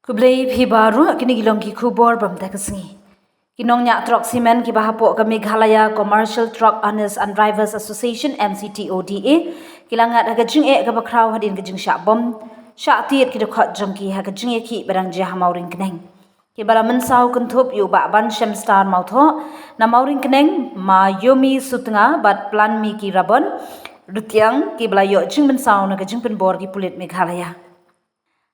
Kublai phi baru kini gilong ki khubor bam ta kasingi. Kinong nya truck cement ki bahapo ka Meghalaya Commercial Truck Owners and Drivers Association MCTODA kilangat ha gajing e ka bakraw hadin gajing sha bom sha tiet ki dokhat jongki ha gajing e ki barang je ha mauring kneng. Ki bala mensau kuntup yu ba ban shem star mautho na mauring kneng ma yomi sutnga bat plan mi ki rabon rutiang ki bala yo jing mensau na gajing penbor ki pulit Meghalaya.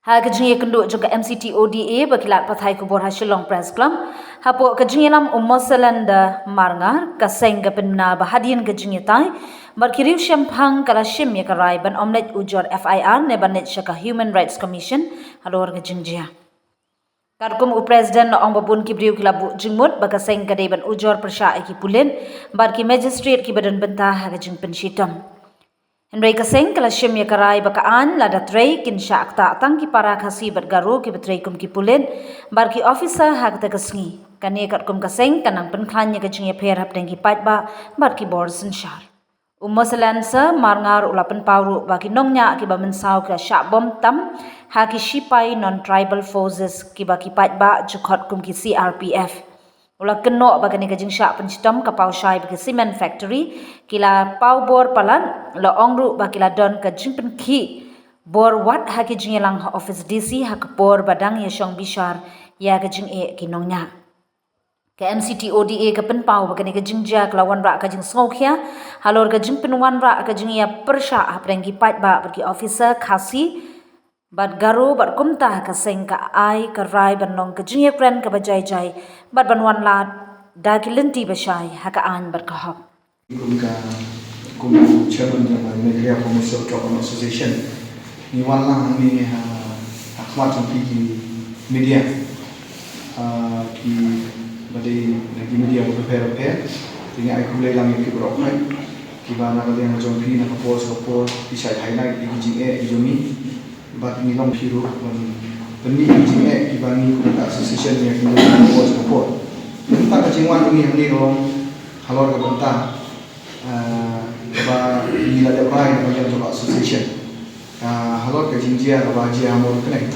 Ha kajing kenduk juga MCTODA bakilat pathai kubor ha Shillong Press Club hapo kajing lam ummosalanda marngar kaseng gapenna bahadian kajing tai markiriu shampang kala shim ya karai ban omlet ujor FIR ne banet shaka Human Rights Commission halor kajing jia Karkum u President ong babun ki briu kilabu jingmut bakaseng kadai ban ujor persha ki pulen bar ki magistrate ki badan bentah ha kajing penshitam Henry kaseng kala shim ya karai bakaan lada trei kin syak ta tang ki para khasi bergaru ki betrei kum ki pulen bar ki officer hak ta kasngi kane kat kum kaseng kanang penklan ya kajing ya pher hap deng ki pat ba bar ki bor senshar umosalan sa marngar ulapan pauru ba ki nongnya ki ba mensau ka syak bom tam ha ki shipai non tribal forces ki ba ki pat ba jukot kum ki CRPF Ula kenok bagani kajing syak pencetam kapau syai bagi cement factory kila pau bor palan la ongru bakila don kajing penki bor wat ha kajing lang office DC ha kapor badang ya syong bishar ya kajing e kinongnya ke MCTODA ke penpau bagani kajing ja kelawan rak kajing sokhya halor kajing penwan rak kajing ya persha ha prengki pat ba bagi officer khasi Bat garu bat kumtah ka seng ka ai ka rai ban nong ka jingye kren ka bajai jai bat ban wan lat da ki lenti bashai ha ka an bat ka hop kum chairman of the Meghalaya Commercial Truck Owners Association ni wan lang ni akhwat sampai media ki bade lagi media ko prepare ini ai kulai lang ki bro kai ki ba na kalian jom pi na ko bisa highlight di jing e jomi bat ni long piru bani jing e ki ba ni ko association ni ko support kita ka jingwan ni ni ro halor ka banta ba ni la de rai na ko association halor ka jingjia ka ba jia mo connect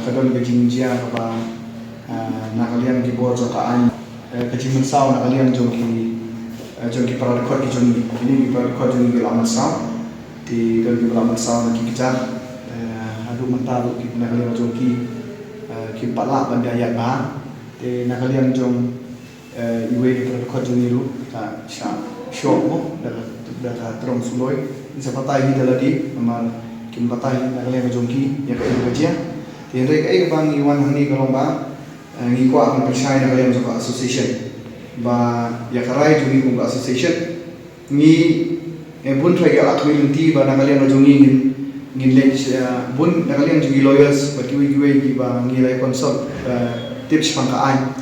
ka don ka jingjia ka ba na kalian ki bor jotaan ka jing mensau na kalian jom ki para record ki jom ini ki para record jom ki laman sau di don ki laman sau na ki kijar adu mentaru ki na kalian jom ki pala bandayat ba te na kalian jom iwe ki para record jom niru ta sha show mo da terong suloi bisa patai ni daladi amal kim patai na kalian jom ki ya ka kerja te rek ai bang iwan hani kalong ba ngi ko akan persai na kalian jom association ba ya karai jumi ko association ngi bun trai ga akwi lenti ba na kalian jom ngin lech bun na kalian jom lawyers ba kiwi ki ba ngi lai consult tips pangkaan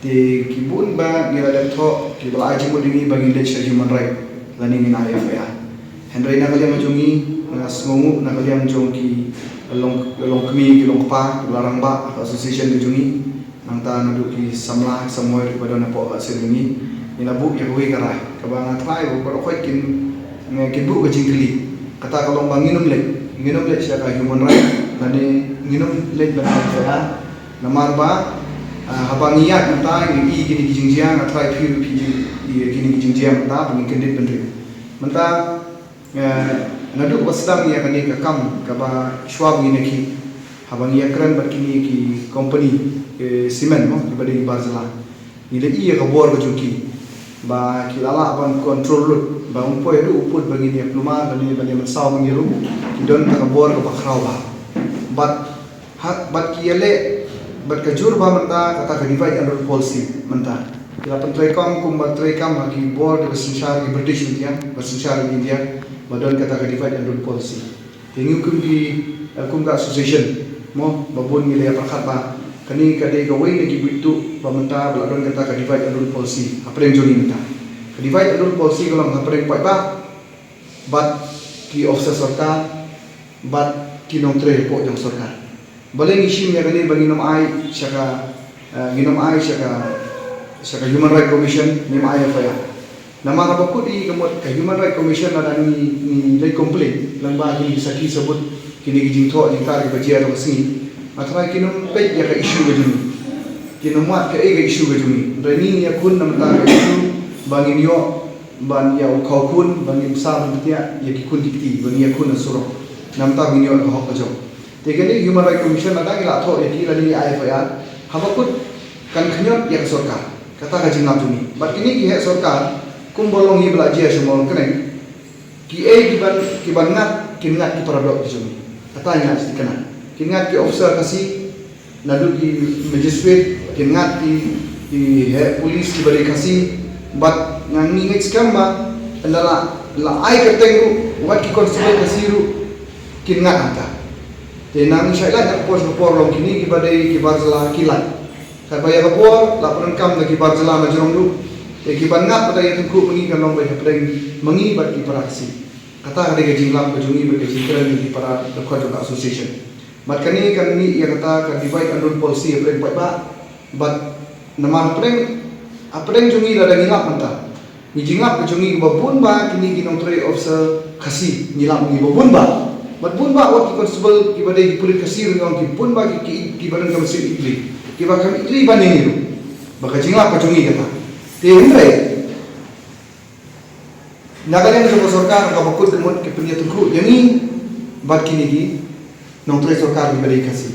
te ki bun ba ngi la tho ki ba aji mo dingi ba ngi lech human right lani ngi IFI Henry na kalian jom ngi semongu na kalian jom ki long kmi ki long pa larang ba association jom ngi nang ta nadu ki samla samoy pada na po sereni ina bu ya hui karai ka ba na try bu ko khoi kin bu ka jingli kata kalau bang nginum le sia ka human right nani nginum le ba na na marba habangiat mata ngi gini jingjia na try pi gini jingjia mata bang kendit bendri mata nadu wasdam ya kani ka kam ka ba shwab ni ki habangia kran berkini ki company cement mo dibade di Barzala ni le iya ka bor ka junki ba kilala ban control lut ba umpo edu uput bagi ni pluma bani mensau mengiru kidon ka bor ka bakraw ba bat kiele bat ka jur ba menta kata ka divide and rule policy menta kila pentrekam kum batrekam ki bor di sensyar di British India bersensyar di India badon kata ka divide and rule policy tingu kum di kum ka association mo babun ni le perkhat ba kani kadai gawai lagi bitu pementa beladon kata ka divide and rule policy apa yang joni minta ka divide and rule policy kalau apa yang pai ba bat ki officer sarkar bat ki nong tre po jang sarkar boleh ngishim ya kani bagi nom ai syaka nginom ai syaka Human Rights Commission ni mai apa ya nama apa ko di kemot ka Human Rights Commission ada ni complain lang ba ni sakit sebut kini jing tho jing tar ki bajia ro sini matrai kinum pe ya ka issue ga jumi kinum mat ka ga issue ga jumi reni ya kun nam ta ga issue bangin yo ban ya khau kun bangin sa ban tia ya ki kun dikti bangin ya kun asuro nam ta bin yo ka hok jo te gani human right commission ada ila tho ya ki lani IFR habakut kan khnyot ya sarkar kata ka jinglam jumi bat kini ki he sarkar kum bolong hi bela jia semol kenai ki ki ban ngat ki paradok di jumi kata nya sedikana ki ngat ki officer kasi nadu ki magistrate ki ngat ki he police ki bari kasi bat ngangi ngik skamba andala la ai ka tengu wat ki constable kasi ru ki ngat anta te nang shaila nak pos por long kini ki badai ki barzala kilat ka baya ka por la pran kam na ki barzala na jorong lu te ki ban ngat badai tengku mengi kan long bai preng mengi bat ki praksi kata ada ke jinglam ke jungi ke jingkran di para dokter juga association mat kani kan ni ya kata kan divide under policy preng ba bat nama preng jungi la ngilap manta ni jingap ke jungi babun ba kini ginong tre officer khasi ngilam ni babun ba bat bun ba wat ki constable ki badai ki pulit khasi ngong ki bun ba ki badan ka mesin ikli ki ba kam ikli ba ni ru ba ka jingap ke jungi kata te undre Nagalan sa sarkar ka bakut kemut ke punya tungku yani bat kini gi nong tre sarkar di bari kasi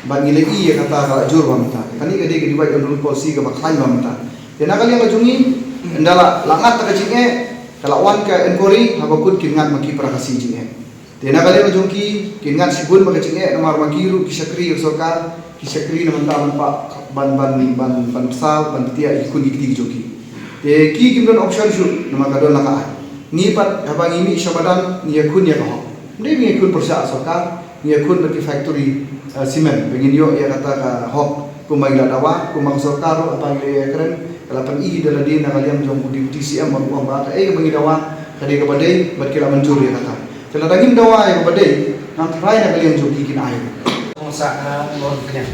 bat ni lagi ya kata ka jur ba mata kani gede ke diwai on policy ka bakhan ba mata te nagalan ka jungi ndala langat ka jinge kala wan ka enquiry ha bakut kingat maki para kasi jinge te nagalan ka jungi kingat sibun ba jinge namar magiru kisakri sarkar kisakri na manta ban sal ban tia ikun dikti joki te ki kimdon option shu nama kadon laka ni pat abang ini sabadan ni akun ya kau ni ni akun persa sarkar ni akun bagi factory simen begini yo ya kata ka hok kumai la dawa kumang sarkar abang le keren kalapan i dala di na kaliam jong budi TCM mau ba ka bagi dawa kade ka badai bat kila mencur ya kata kala daging dawa ya badai nang try na kaliam jong bikin air sa lor knya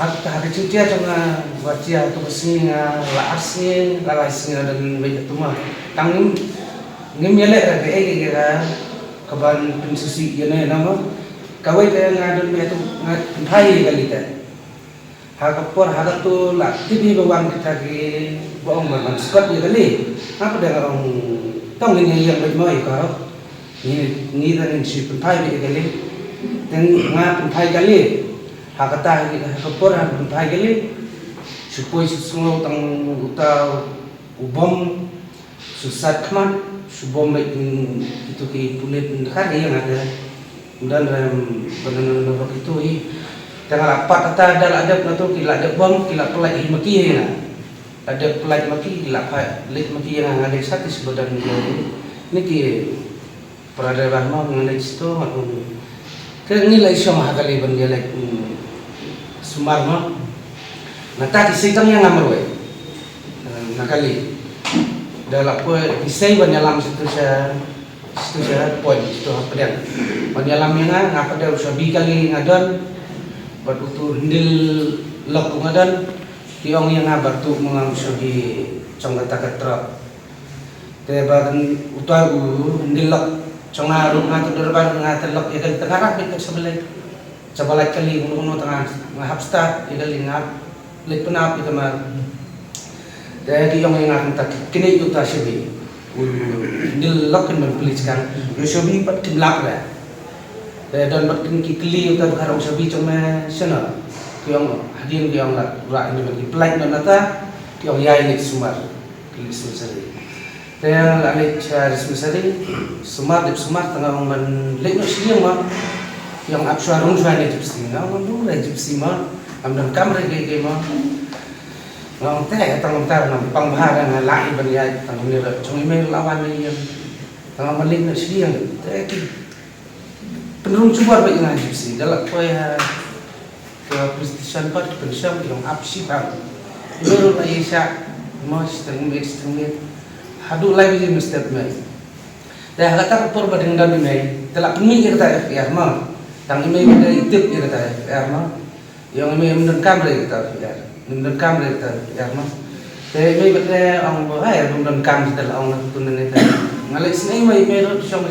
hak cutia cuma wajia tu besing la asin la asin dan baik tu mah tang ngim yele ra ke ga kaban pensusi yana nama kawai te ngadon me tu ngai kali ta hak por hak tu la tibi bawang kita ke boong man skot ya kali apa dah orang tong ni yang baik mai ka ni dan si pentai be kali dan ngap pentai kali hakata kapor han thai gele supoi sungo tang uta ubom susat kman subom itu ki pulet kan yang ada dan badan nomor itu tengah lapat kata ada nato kila ada bom kila pelai maki na ada pelai maki kila pa lit maki yang ada satu sebadan ini ki peradaban mau mengenai situ ke nilai sama kali bandia like Sumarma, nata kisah yang ngamar we, nakali, dalam apa kisah banyalam situ saya poin situ apa dia, banyalam yang ngapa dia usah kali ngadon, berkutu hindil lok ngadon, tiong yang ngabar tu mengang usah di cong kata truk, tebakan utah hindil lok cong ngaruh ngatur derban ngatur lok ya kan tengah itu sebelah. Cabalai kali uno tengah ngahapsta idal ingap lit penap itu mar jadi yang ingat tak kini itu tak sebi dil lokin mempeliskan yo sebi pat kimlak lah dan pat kili itu harus sebi cuma sana yang hadir yang lah ini bagi pelai dan nata yang yai lit sumar kili sumsari dan alik cari sumsari sumar dip sumar tengah men lit no siang mah yang absurd juga nih jepsi, nah orang dulu jepsi mah, amdan kamera kayak mah, orang teh tanggung tanggung pangbaharan ngalai baniai tanggung ni lah, cuma email lawan ni yang tanggung malik nak siang, teh penurun cubar bagi ngan jepsi, dalam kaya ke prestation part pensiun yang absi bang, baru lagi syak, mau setengah, hadu lagi je mesti mai, dah kata kapur badeng dan mai, telah penuh kita FPR mah. Tang email kita itip kita FPR mah, yang email mendengkam dari kita FPR, mendengkam dari kita FPR mah. Tapi email kita orang bahaya mendengkam kita lah orang tunan kita. Ngalih sini email email siang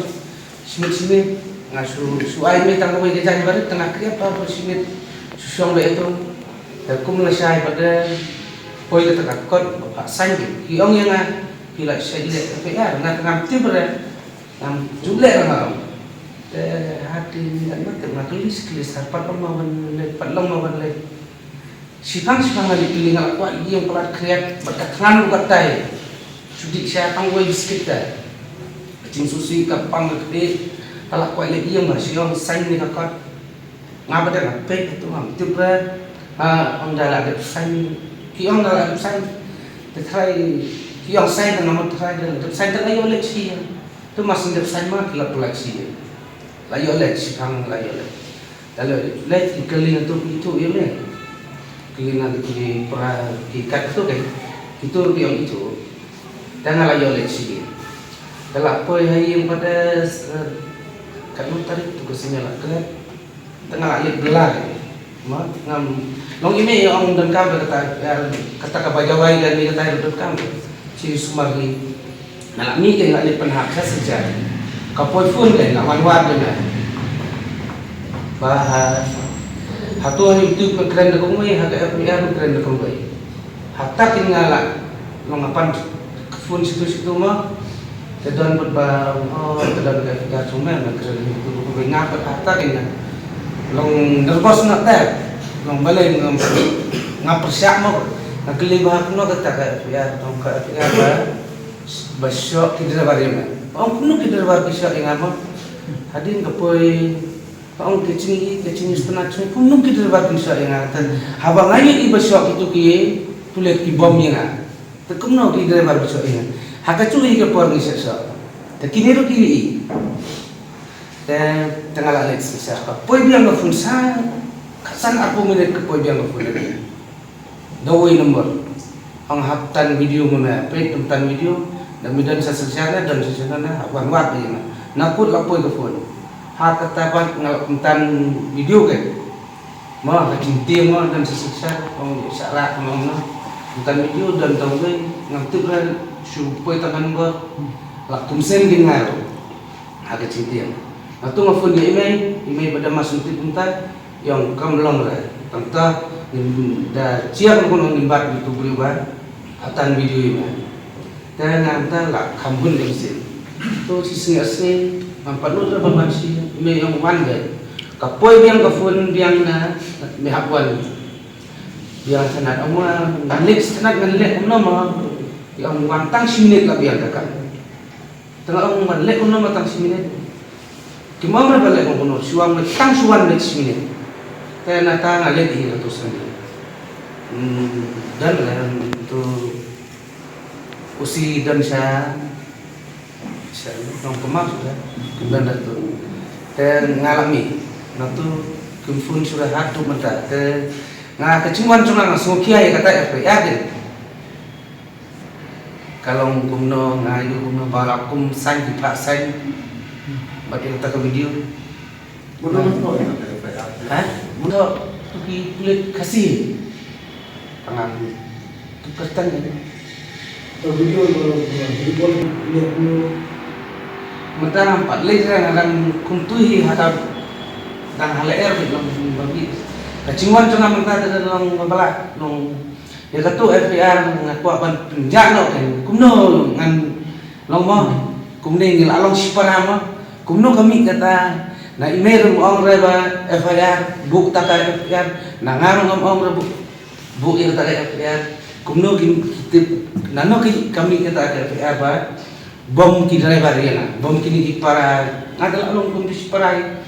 sini ngasu ai mi tang koi kejan barit tengah kriap apa simit susong le itu kum la sai pada koi le tengah kot bapak sai ki ong yang ki la sai le pe ya na tengah ti ber nam jule ra hati nak tengah tulis harpat pemawan le palong mawan le sipang lagi pilih ngalak kuat yang pelat kriat berkatran katai sudik saya tangwai biskit dah cing susi kapang gede kalau kuat lagi yang masih yang sain ni kakak ngapa dah ngape itu ham tiba orang dah ada sain kiong dah ada sain terkait kiong sain dengan nama terkait dan sain terkait oleh sih tu masih ada sain mah kelak pelak sih layu oleh sipang layu oleh kalau leh keling itu ya leh kelingan di pra ikat itu kan itu yang itu jangan layu oleh sih kalau apa yang pada kalau tarik tugasnya lah kan tengah ayat belah mak ngam long ini orang dan kam kata kabajawai dan ni kata dan kam si sumari nak mi ke nak penhak saja kapoi pun kan nak manwat dengan bahas hatu itu keren dekong mai haga FPR keren dekong mai hatta tinggal long apan fun situ mah kedon berba kedon FPR cuma nak keren itu buku ngap hatta tinggal long nervous nak tak long balai ngap persiap mah nak kelibah kuno kata FPR long FPR basyok kita bari mah kuno kita bari basyok yang apa hadin kapoi Ang kecing setengah cuma pun nung kita dapat bisa yang ada. Habang ayat iba syok itu ki tulis ki bom yang. Tekum no kita dapat bisa yang. Haka curi ke por ni syok. Tekini ro kiri. Dan tengah lalet sisa. Poi biang ke fun kasan aku minit ke poi biang ke fun lagi. Dawai nombor. Ang haptan video mana, pet tempat video dan midan sasana dan sasana habang wat ni. Nakut lapoi ke fun. Hat katakan ngalap tentang video kan, mah kecintian mah dan sesiksa, orang salah orang tentang video dan tahu kan ngantuk kan supaya tangan gua lakum sen dengar, hat kecintian. Atau ngafun di email pada masuk di tentang yang kamu long lah, tentang dah siap pun nimbat itu berubah, hatan video ini. Dan nanti lah kampun di sini, tu sisi mampat lu dah bermansi, me yang wanggai. Kapoi biang kafun biang na mehapwan. Biang sanad amwa nalik sanad nalik umno yang wantang siminit lah biang kakak. Tengah orang nalik umno tang siminit. Kimau na balik umno suang tang suan nalik siminit. Kaya nata nalik di ratus sendiri. Dan tu usi dan saya nong kemak sudah kemudian datu dan ngalami natu kemfun sudah hatu mata ke ngah kecuman cuma langsung kiai kata FPR deh kalau kumno ngayu kumno balakum sain di pak sain bagi kita ke video Betul FPR. Mudah pergi kulit kasih tangan kertas ni Video boleh lihat Mata nampak lezat dan kuntuhi hadap dan halair dalam bagi kecinguan cuma mata dalam balak nong ya katu FPR ngaku apa penjak kan kumno ngan long mo kumne ngil along siparama kumno kami kata na email mo ang reba FPR buk taka FPR na ngarong ang rebu buk ya taka FPR kumno kita nano kami kata FPR ba bom ki driver yana bom kini di para ngadal along kondisi para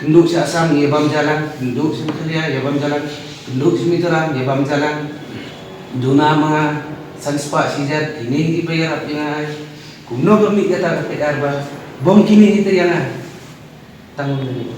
kenduk si asam ya bam jalan kenduk si kerja ya bam jalan kenduk si mitra ya bam jalan duna mga sanspa sijar ini dibayar apa kumno kami kata FPR ba bom kini itu yana tanggung